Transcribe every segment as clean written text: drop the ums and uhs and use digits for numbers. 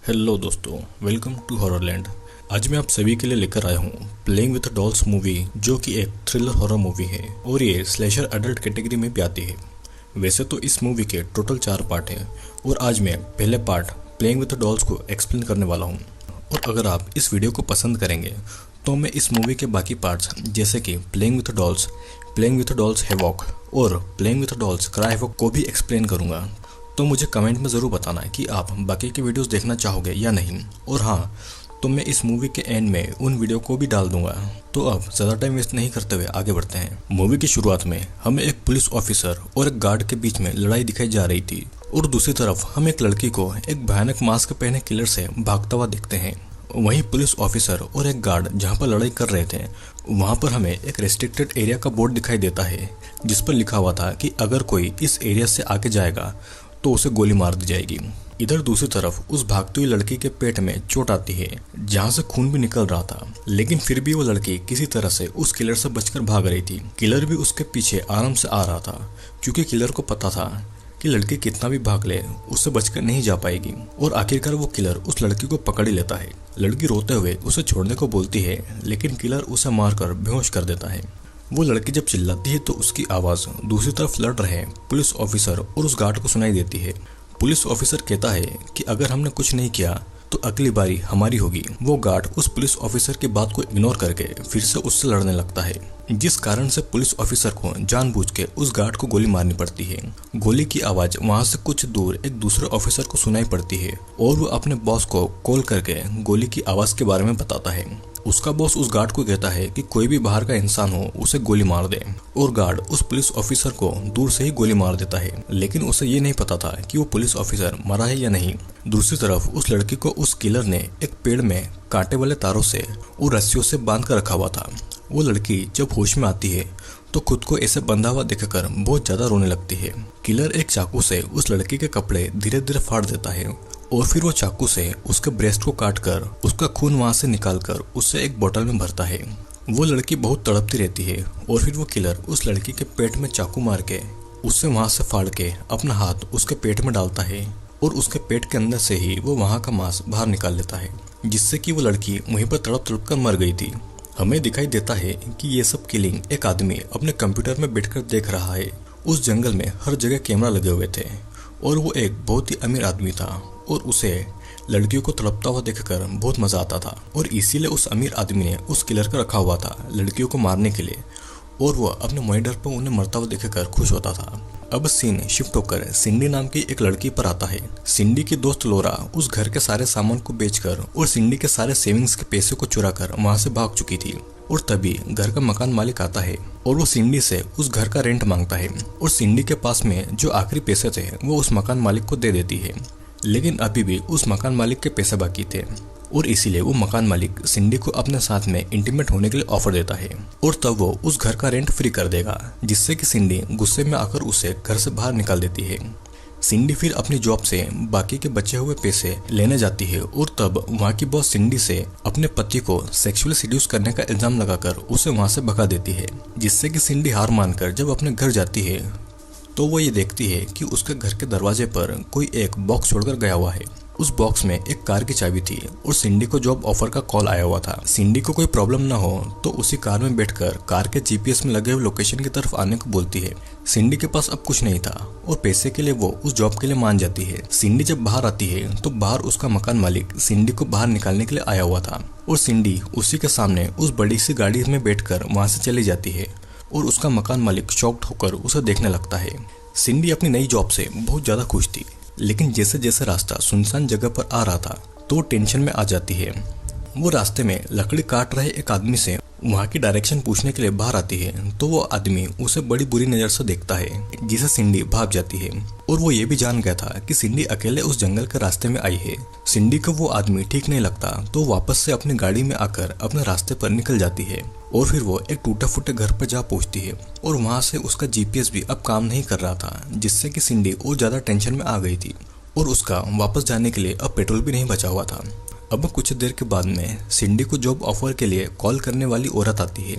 Hello दोस्तों, welcome to हॉररलैंड। आज मैं आप सभी के लिए लेकर आया हूँ प्लेइंग विद डॉल्स मूवी, जो कि एक थ्रिलर हॉरर मूवी है और ये स्लेशर अडल्ट कैटेगरी में भी आती है। वैसे तो इस मूवी के टोटल 4 पार्ट हैं और आज मैं पहले पार्ट प्लेइंग विद डॉल्स को एक्सप्लेन करने वाला हूँ। और अगर आप इस वीडियो को पसंद करेंगे तो मैं इस मूवी के बाकी पार्ट्स जैसे कि प्लेइंग विद डॉल्स हैवॉक और playing with dolls cry havoc को भी एक्सप्लेन करूँगा। तो मुझे कमेंट में ज़रूर बताना है कि आप बाकी के वीडियोस देखना चाहोगे या नहीं। और हाँ, तो मैं इस मूवी के एंड में उन वीडियो को भी डाल दूंगा। तो अब ज़्यादा टाइम वेस्ट नहीं करते हुए आगे बढ़ते हैं। मूवी की शुरुआत में हमें एक पुलिस ऑफिसर और एक गार्ड के बीच में लड़ाई दिखाई जा रही थी और दूसरी तरफ हम एक लड़की को एक भयानक मास्क पहने किलर से भागता हुआ देखते हैं। वहीं पुलिस ऑफिसर और एक गार्ड जहां पर लड़ाई कर रहे थे, वहां पर हमें एक रेस्ट्रिक्टेड एरिया का बोर्ड दिखाई देता है जिस पर लिखा हुआ था कि अगर कोई इस एरिया से आगे जाएगा तो उसे गोली मार दी जाएगी। इधर दूसरी तरफ उस भागती हुई लड़की के पेट में चोट आती है जहां से खून भी निकल रहा था, लेकिन फिर भी वो लड़की किसी तरह से उस किलर से बचकर भाग रही थी। किलर भी उसके पीछे आराम से आ रहा था क्योंकि किलर को पता था कि लड़की कितना भी भाग ले उससे बचकर नहीं जा पाएगी। और आखिरकार वो किलर उस लड़की को पकड़ ही लेता है। लड़की रोते हुए उसे छोड़ने को बोलती है, लेकिन किलर उसे मारकर बेहोश कर देता है। वो लड़की जब चिल्लाती है तो उसकी आवाज़ दूसरी तरफ लड़ रहे पुलिस ऑफिसर और उस गार्ड को सुनाई देती है। पुलिस ऑफिसर कहता है कि अगर हमने कुछ नहीं किया तो अगली बारी हमारी होगी। वो गार्ड उस पुलिस ऑफिसर की बात को इग्नोर करके फिर से उससे लड़ने लगता है, जिस कारण से पुलिस ऑफिसर को जानबूझ के उस गार्ड को गोली मारनी पड़ती है। गोली की आवाज़ वहां से कुछ दूर एक दूसरे ऑफिसर को सुनाई पड़ती है और वो अपने बॉस को कॉल करके गोली की आवाज़ के बारे में बताता है। उसका बॉस उस गार्ड को कहता है कि कोई भी बाहर का इंसान हो उसे गोली मार दे, और गार्ड उस पुलिस ऑफिसर को दूर से ही गोली मार देता है। लेकिन उसे ये नहीं पता था कि वो पुलिस ऑफिसर मरा है या नहीं। दूसरी तरफ उस लड़की को उस किलर ने एक पेड़ में कांटे वाले तारों से और रस्सियों से बांध कर रखा हुआ था। वो लड़की जब होश में आती है तो खुद को ऐसे बंधा हुआ देखकर बहुत ज्यादा रोने लगती है। किलर एक चाकू से उस लड़की के कपड़े धीरे धीरे फाड़ देता है और फिर वो चाकू से उसके ब्रेस्ट को काटकर उसका खून वहां से निकालकर उसे एक बोतल में भरता है। वो लड़की बहुत तड़पती रहती है और फिर वो किलर उस लड़की के पेट में चाकू मार के उससे वहां से फाड़ के अपना हाथ उसके पेट में डालता है और उसके पेट के अंदर से ही वो वहां का मांस बाहर निकाल लेता है, जिससे कि वो लड़की वहीं पर तड़प तड़प कर मर गई थी। हमें दिखाई देता है कि ये सब किलिंग एक आदमी अपने कंप्यूटर में बैठकर देख रहा है। उस जंगल में हर जगह कैमरा लगे हुए थे और वो एक बहुत ही अमीर आदमी था और उसे लड़कियों को तड़पता हुआ देखकर बहुत मजा आता था, और इसीलिए उस अमीर आदमी ने उस किलर का रखा हुआ था लड़कियों को मारने के लिए, और वो अपने मॉनिटर पर उन्हें मरता हुआ देखकर खुश होता था। अब सीन शिफ्ट होकर सिंडी नाम की एक लड़की पर आता है। सिंडी की दोस्त लोरा उस घर के सारे सामान को बेचकर और सिंडी के सारे सेविंग्स के पैसे को चुराकर वहां से भाग चुकी थी। और तभी घर का मकान मालिक आता है और वो सिंडी से उस घर का रेंट मांगता है, और सिंडी के पास में जो आखिरी पैसे थे वो उस मकान मालिक को दे देती है। लेकिन अभी भी उस मकान मालिक के पैसे बाकी थे और इसीलिए वो मकान मालिक सिंडी को अपने साथ में इंटीमेट होने के लिए ऑफर देता है, और तब वो उस घर का रेंट फ्री कर देगा, जिससे कि सिंडी गुस्से में आकर उसे घर से बाहर निकाल देती है। सिंडी फिर अपनी जॉब से बाकी के बचे हुए पैसे लेने जाती है और तब वहाँ की बॉस सिंडी से अपने पति को सेक्सुअली सीड्यूस करने का इल्जाम लगाकर उसे वहाँ से भगा देती है, जिससे कि सिंडी हार मानकर जब अपने घर जाती है तो वो ये देखती है कि उसके घर के दरवाजे पर कोई एक बॉक्स छोड़कर गया हुआ है। उस बॉक्स में एक कार की चाबी थी और सिंडी को जॉब ऑफर का कॉल आया हुआ था। सिंडी को कोई प्रॉब्लम ना हो तो उसी कार में बैठकर कार के जीपीएस में लगे हुए लोकेशन की तरफ आने को बोलती है। सिंडी के पास अब कुछ नहीं था और पैसे के लिए वो उस जॉब के लिए मान जाती है। सिंडी जब बाहर आती है तो बाहर उसका मकान मालिक सिंडी को बाहर निकालने के लिए आया हुआ था, और सिंडी उसी के सामने उस बड़ी सी गाड़ी में बैठकर वहां से चली जाती है और उसका मकान मालिक शॉक्ड होकर उसे देखने लगता है। सिंडी अपनी नई जॉब से बहुत ज्यादा खुश थी, लेकिन जैसे जैसे रास्ता सुनसान जगह पर आ रहा था तो टेंशन में आ जाती है। वो रास्ते में लकड़ी काट रहे एक आदमी से वहाँ की डायरेक्शन पूछने के लिए बाहर आती है तो वो आदमी उसे बड़ी बुरी नजर से देखता है, जिसे सिंडी भाग जाती है। और वो ये भी जान गया था कि सिंडी अकेले उस जंगल के रास्ते में आई है। सिंडी को वो आदमी ठीक नहीं लगता तो वापस से अपनी गाड़ी में आकर अपने रास्ते पर निकल जाती है, और फिर वो एक टूटे फूटे घर पर जा पहुंचती है और वहां से उसका जीपीएस भी अब काम नहीं कर रहा था, जिससे कि सिंडी और ज्यादा टेंशन में आ गई थी और उसका वापस जाने के लिए अब पेट्रोल भी नहीं बचा हुआ था। अब कुछ देर के बाद में सिंडी को जॉब ऑफर के लिए कॉल करने वाली औरत आती है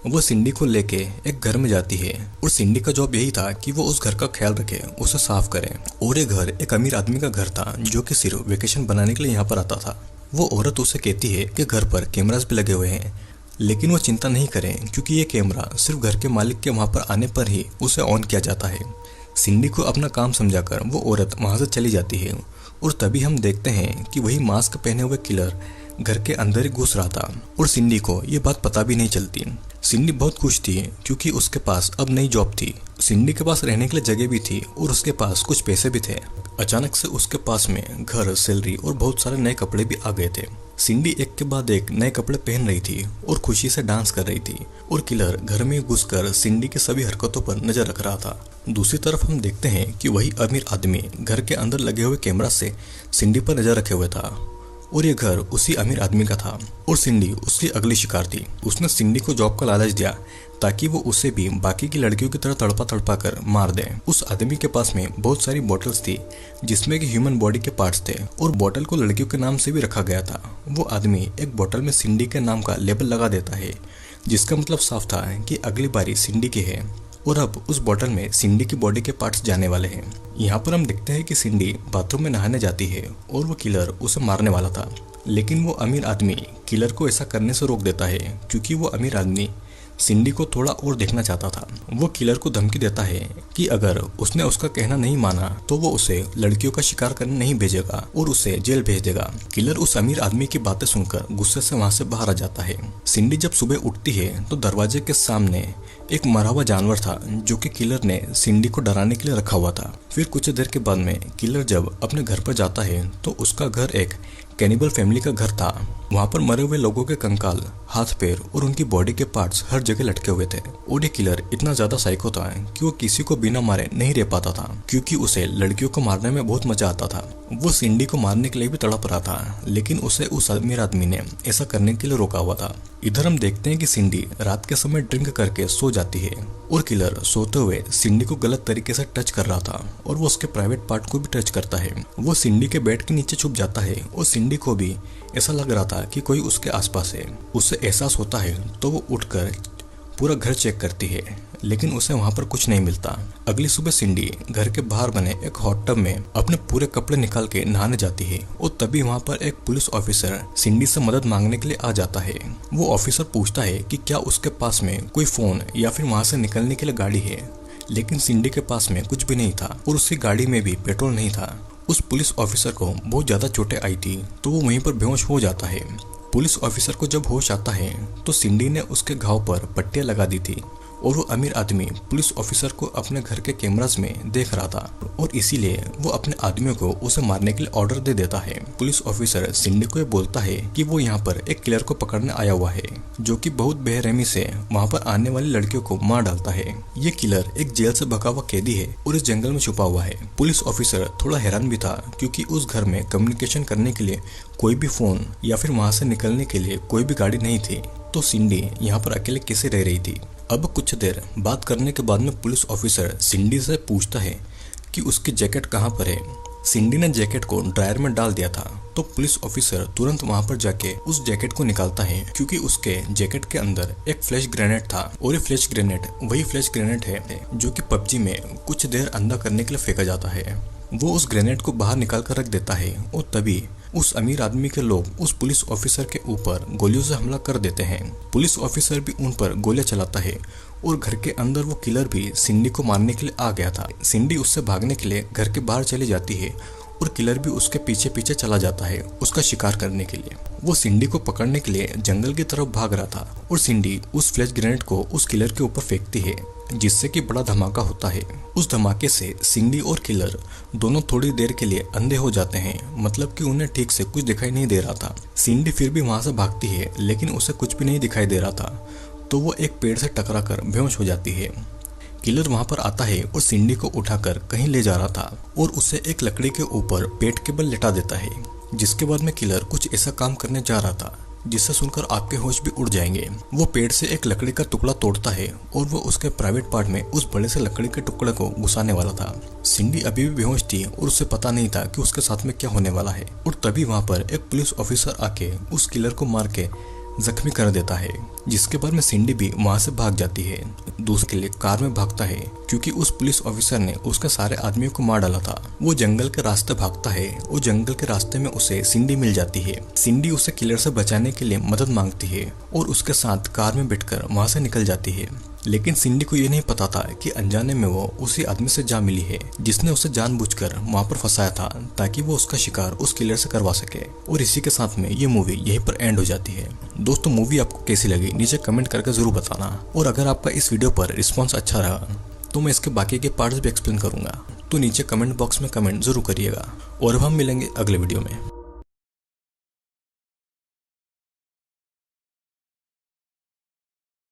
वो सिंडी को लेके एक घर में जाती है और सिंडी का जॉब यही था कि वो उस घर का ख्याल रखे, उसे साफ करे। और ये घर एक अमीर आदमी का घर था जो कि सिर्फ वेकेशन बनाने के लिए यहाँ पर आता था। वो औरत उसे कहती है कि घर पर कैमरास भी लगे हुए हैं, लेकिन वो चिंता नहीं करे क्योंकि ये कैमरा सिर्फ घर के मालिक के वहाँ पर आने पर ही उसे ऑन किया जाता है। सिंडी को अपना काम समझाकर वो औरत वहाँ से चली जाती है और तभी हम देखते हैं कि वही मास्क पहने हुए किलर घर के अंदर ही घुस रहा था और सिंडी को ये बात पता भी नहीं चलती। सिंडी बहुत खुश थी क्योंकि उसके पास अब नई जॉब थी। सिंडी के पास रहने के लिए जगह भी थी और उसके पास कुछ पैसे भी थे। अचानक से उसके पास में घर, सैलरी और बहुत सारे नए कपड़े भी आ गए थे। सिंडी एक के बाद एक नए कपड़े पहन रही थी और खुशी से डांस कर रही थी और किलर घर में घुसकर सिंडी की सभी हरकतों पर नजर रख रहा था। दूसरी तरफ हम देखते हैं कि वही अमीर आदमी घर के अंदर लगे हुए कैमरा से सिंडी पर नजर रखे हुए था और ये घर उसी अमीर आदमी का था और सिंडी उसकी अगली शिकार थी। उसने सिंडी को जॉब का लालच दिया ताकि वो उसे भी बाकी की लड़कियों की तरह तड़पा तड़पा कर मार दे। उस आदमी के पास में बहुत सारी बोतल्स थी जिसमें कि ह्यूमन बॉडी के पार्ट्स थे और बोतल को लड़कियों के नाम से भी रखा गया था। वो आदमी एक बोतल में सिंडी के नाम का लेबल लगा देता है जिसका मतलब साफ था कि अगली बारी सिंडी की है और अब उस बोतल में सिंडी की बॉडी के पार्ट्स जाने वाले हैं। यहाँ पर हम देखते हैं कि सिंडी बाथरूम में नहाने जाती है और वो किलर उसे मारने वाला था, लेकिन वो अमीर आदमी किलर को ऐसा करने से रोक देता है क्योंकि वो अमीर आदमी सिंडी को थोड़ा और देखना चाहता था। वो किलर को धमकी देता है कि अगर उसने उसका कहना नहीं माना तो वो उसे लड़कियों का शिकार करने नहीं भेजेगा और उसे जेल भेज देगा। किलर उस अमीर आदमी की बातें सुनकर गुस्से से वहाँ से बाहर आ जाता है। सिंडी जब सुबह उठती है तो दरवाजे के सामने एक मरा हुआ जानवर था जो कि किलर ने सिंडी को डराने के लिए रखा हुआ था। फिर कुछ देर के बाद में किलर जब अपने घर पर जाता है तो उसका घर एक कैनिबल फैमिली का घर था। वहाँ पर मरे हुए लोगों के कंकाल, हाथ पैर और उनकी बॉडी के पार्ट्स हर जगह लटके हुए थे और ये किलर इतना ज्यादा साइको था कि वो किसी को बिना मारे नहीं रह पाता था क्योंकि उसे लड़कियों को मारने में बहुत मजा आता था। वो सिंडी को मारने के लिए भी तड़प रहा था, लेकिन उसे उस अमीर आदमी ने ऐसा करने के लिए रोका हुआ था। इधर हम देखते हैं कि सिंडी रात के समय ड्रिंक करके सो जाती है और किलर सोते हुए सिंडी को गलत तरीके से टच कर रहा था और वो उसके प्राइवेट पार्ट को भी टच करता है। वो सिंडी के बेड के नीचे छुप जाता है और सिंडी को भी ऐसा लग रहा था कि कोई उसके आसपास है। उसे एहसास होता है तो वो उठकर पूरा घर चेक करती है, लेकिन उसे वहाँ पर कुछ नहीं मिलता। अगली सुबह सिंडी घर के बाहर बने एक हॉट टब में अपने पूरे कपड़े निकाल के नहाने जाती है और तभी वहाँ पर एक पुलिस ऑफिसर सिंडी से मदद मांगने के लिए आ जाता है। वो ऑफिसर पूछता है कि क्या उसके पास में कोई फोन या फिर वहाँ से निकलने के लिए गाड़ी है, लेकिन सिंडी के पास में कुछ भी नहीं था और उसकी गाड़ी में भी पेट्रोल नहीं था। उस पुलिस ऑफिसर को बहुत ज्यादा चोटें आई थी तो वो वहीं पर बेहोश हो जाता है। पुलिस ऑफिसर को जब होश आता है तो सिंडी ने उसके घाव पर पट्टियां लगा दी थी और वो अमीर आदमी पुलिस ऑफिसर को अपने घर के कैमरास में देख रहा था और इसीलिए वो अपने आदमियों को उसे मारने के लिए ऑर्डर दे देता है। पुलिस ऑफिसर सिंडी को ये बोलता है कि वो यहाँ पर एक किलर को पकड़ने आया हुआ है जो कि बहुत बेरहमी से वहाँ पर आने वाली लड़कियों को मार डालता है। ये किलर एक जेल से भगा हुआ कैदी है और इस जंगल में छुपा हुआ है। पुलिस ऑफिसर थोड़ा हैरान भी था क्योंकि उस घर में कम्युनिकेशन करने के लिए कोई भी फोन या फिर वहाँ से निकलने के लिए कोई भी गाड़ी नहीं थी, तो सिंडी यहाँ पर अकेले कैसे रह रही थी। अब कुछ देर बात करने के बाद में पुलिस ऑफिसर सिंडी से पूछता है कि उसकी जैकेट कहाँ पर है। सिंडी ने जैकेट को ड्रायर में डाल दिया था तो पुलिस ऑफिसर तुरंत वहां पर जाके उस जैकेट को निकालता है क्योंकि उसके जैकेट के अंदर एक फ्लैश ग्रेनेड था और ये फ्लैश ग्रेनेड वही फ्लैश ग्रेनेड है जो कि पबजी में कुछ देर अंदर करने के लिए फेंका जाता है। वो उस ग्रेनेड को बाहर निकाल कर रख देता है और तभी उस अमीर आदमी के लोग उस पुलिस ऑफिसर के ऊपर गोलियों से हमला कर देते हैं। पुलिस ऑफिसर भी उन पर गोलियां चलाता है और घर के अंदर वो किलर भी सिंडी को मारने के लिए आ गया था। सिंडी उससे भागने के लिए घर के बाहर चली जाती है और किलर भी उसके पीछे पीछे चला जाता है उसका शिकार करने के लिए। वो सिंडी को पकड़ने के लिए जंगल की तरफ भाग रहा था और सिंडी उस फ्लैश ग्रेनेड को उस किलर के ऊपर फेंकती है जिससे कि बड़ा धमाका होता है। उस धमाके से सिंडी और किलर दोनों थोड़ी देर के लिए अंधे हो जाते हैं, मतलब कि उन्हें ठीक से कुछ दिखाई नहीं दे रहा था। सिंडी फिर भी वहां से भागती है लेकिन उसे कुछ भी नहीं दिखाई दे रहा था तो वो एक पेड़ से टकरा कर बेहोश हो जाती है। किलर वहां पर आता है और सिंडी को उठाकर कहीं ले जा रहा था और उसे एक लकड़ी के ऊपर पेट के बल लिटा देता है, जिसके बाद में किलर कुछ ऐसा काम करने जा रहा था जिससे सुनकर आपके होश भी उड़ जाएंगे। वो पेड़ से एक लकड़ी का टुकड़ा तोड़ता है और वो उसके प्राइवेट पार्ट में उस बड़े से लकड़ी के टुकड़े को घुसाने वाला था। सिंडी अभी भी बेहोश थी और उसे पता नहीं था कि उसके साथ में क्या होने वाला है और तभी वहां पर एक पुलिस ऑफिसर आके उस किलर को मार के जख्मी कर देता है, जिसके बाद में सिंडी भी वहाँ से भाग जाती है। दूसरे के लिए कार में भागता है क्योंकि उस पुलिस ऑफिसर ने उसके सारे आदमियों को मार डाला था। वो जंगल के रास्ते भागता है और जंगल के रास्ते में उसे सिंडी मिल जाती है। सिंडी उसे किलर से बचाने के लिए मदद मांगती है और उसके साथ कार में बैठकर वहाँ से निकल जाती है। लेकिन सिंडी को ये नहीं पता था कि अनजाने में वो उसी आदमी से जा मिली है जिसने उसे जानबूझकर वहाँ पर फंसाया था ताकि वो उसका शिकार उस किलर से करवा सके। और इसी के साथ में ये मूवी यहीं पर एंड हो जाती है। दोस्तों, मूवी आपको कैसी लगी नीचे कमेंट करके जरूर बताना। और अगर आपका इस वीडियो पर रिस्पॉन्स अच्छा रहा तो मैं इसके बाकी के पार्ट्स भी एक्सप्लेन करूंगा, तो नीचे कमेंट बॉक्स में कमेंट जरूर करिएगा। और अब हम मिलेंगे अगले वीडियो में।